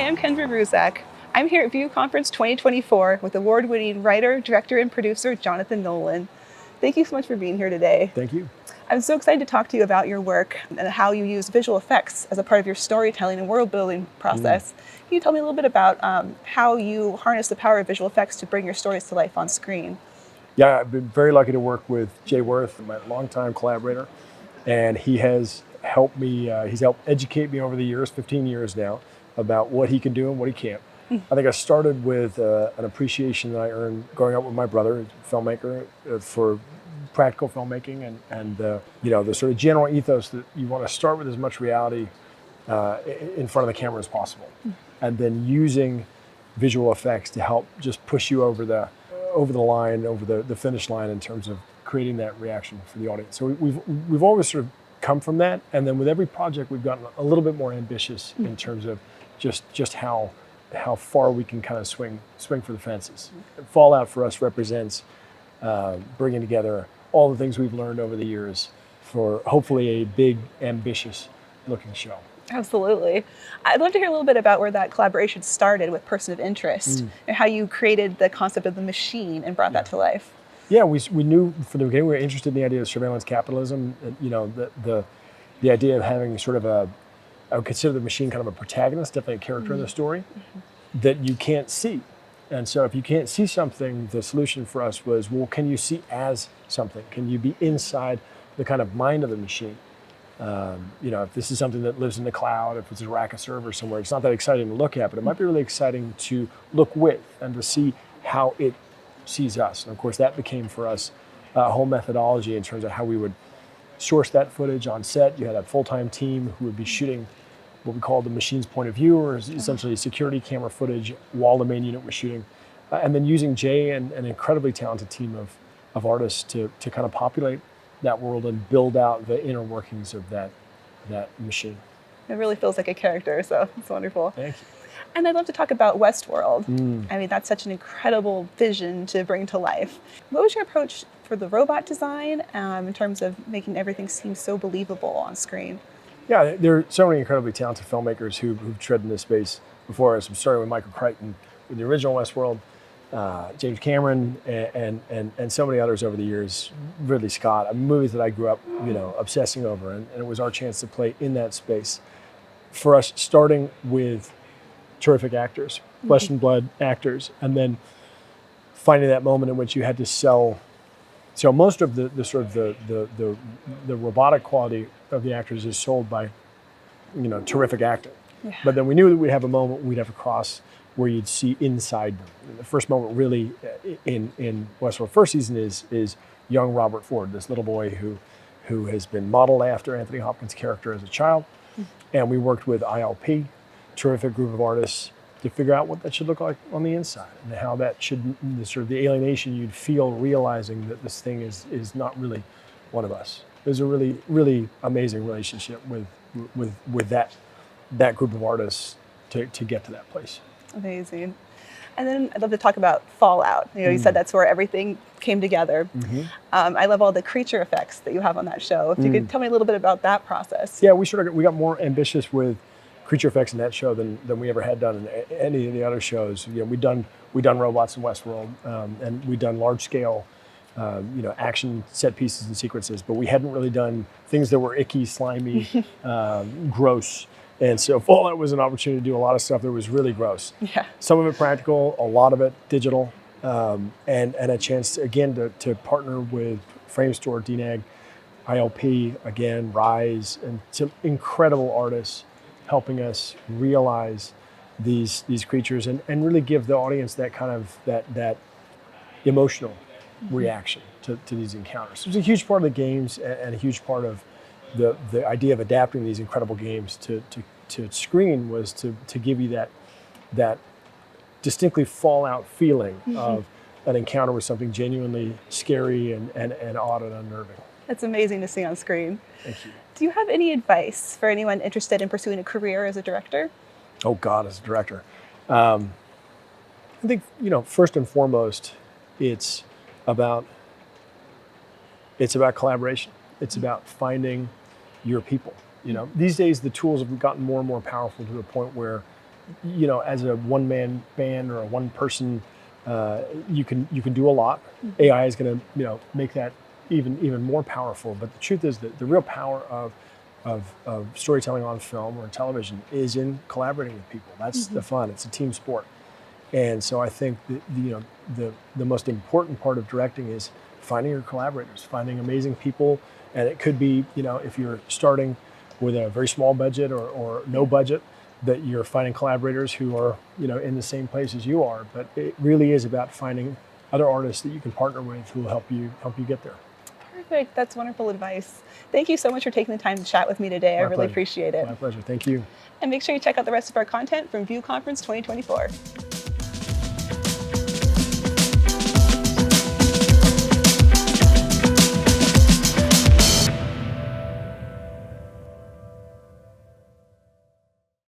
I'm Kendra Ruczak. I'm here at View Conference 2024 with award-winning writer, director, and producer Jonathan Nolan. Thank you so much for being here today. Thank you. I'm so excited to talk to you about your work and how you use visual effects as a part of your storytelling and world-building process. Can you tell me a little bit about how you harness the power of visual effects to bring your stories to life on screen? Yeah, I've been very lucky to work with Jay Worth, my longtime collaborator, and he has helped me, he's helped educate me over the years, 15 years now, about what he can do and what he can't. I think I started with an appreciation that I earned growing up with my brother, a filmmaker, for practical filmmaking and the sort of general ethos that you want to start with as much reality in front of the camera as possible, and then using visual effects to help just push you over the line, over the finish line in terms of creating that reaction for the audience. So we've always sort of come from that, and then with every project we've gotten a little bit more ambitious in terms of just how far we can kind of swing for the fences. Fallout for us represents bringing together all the things we've learned over the years for hopefully a big, ambitious looking show. Absolutely. I'd love to hear a little bit about where that collaboration started with Person of Interest and how you created the concept of the machine and brought that to life. Yeah, we knew from the beginning we were interested in the idea of surveillance capitalism. The idea of having sort of I would consider the machine kind of a protagonist, definitely a character in the story that you can't see. And so if you can't see something, the solution for us was, well, can you see as something? Can you be inside the kind of mind of the machine? If this is something that lives in the cloud, if it's a rack of servers somewhere, it's not that exciting to look at, but it might be really exciting to look with and to see how it sees us. And of course, that became for us a whole methodology in terms of how we would source that footage on set. You had a full-time team who would be shooting what we call the machine's point of view, or essentially security camera footage while the main unit was shooting. And then using Jay and an incredibly talented team of artists to kind of populate that world and build out the inner workings of that machine. It really feels like a character, so it's wonderful. Thank you. And I'd love to talk about Westworld. I mean, that's such an incredible vision to bring to life. What was your approach for the robot design in terms of making everything seem so believable on screen? Yeah, there are so many incredibly talented filmmakers who've tread in this space before us. I'm starting with Michael Crichton with the original Westworld, James Cameron, and so many others over the years. Ridley Scott, movies that I grew up, obsessing over, and it was our chance to play in that space. For us, starting with terrific actors, flesh and blood actors, and then finding that moment in which you had to sell. So most of the sort of the robotic quality of the actors is sold by, terrific acting. Yeah. But then we knew that we'd have a moment we'd have a cross where you'd see inside them. And the first moment really in Westworld first season is young Robert Ford, this little boy who has been modeled after Anthony Hopkins' character as a child. And we worked with ILP, terrific group of artists, to figure out what that should look like on the inside and how that should, the alienation you'd feel realizing that this thing is not really one of us. It was a really, really amazing relationship with that group of artists to get to that place. Amazing. And then I'd love to talk about Fallout. You said that's where everything came together. I love all the creature effects that you have on that show. If you could tell me a little bit about that process. Yeah, we got more ambitious with creature effects in that show than we ever had done in any of the other shows. We'd done robots in Westworld, and we'd done large scale, action set pieces and sequences, but we hadn't really done things that were icky, slimy, gross. And so Fallout was an opportunity to do a lot of stuff that was really gross. Yeah. Some of it practical, a lot of it digital, and a chance to partner with Framestore, DNAG, ILP, again, Rise, and some incredible artists helping us realize these creatures and really give the audience that kind of that emotional reaction to these encounters. It was a huge part of the games and a huge part of the idea of adapting these incredible games to screen was to give you that distinctly Fallout feeling of an encounter with something genuinely scary and odd and unnerving. That's amazing to see on screen. Thank you. Do you have any advice for anyone interested in pursuing a career as a director? Oh God, as a director. I think, first and foremost, it's about collaboration. It's about finding your people. These days the tools have gotten more and more powerful to the point where as a one-man band or a one-person, you can do a lot. AI is going to make that even more powerful. But the truth is that the real power of storytelling on film or television is in collaborating with people. That's the fun. It's a team sport. And so I think that, the most important part of directing is finding your collaborators, finding amazing people. And it could be, if you're starting with a very small budget or no budget, that you're finding collaborators who are, in the same place as you are. But it really is about finding other artists that you can partner with who will help you get there. Perfect. That's wonderful advice. Thank you so much for taking the time to chat with me today. I really appreciate it. My pleasure. Thank you. And make sure you check out the rest of our content from View Conference 2024.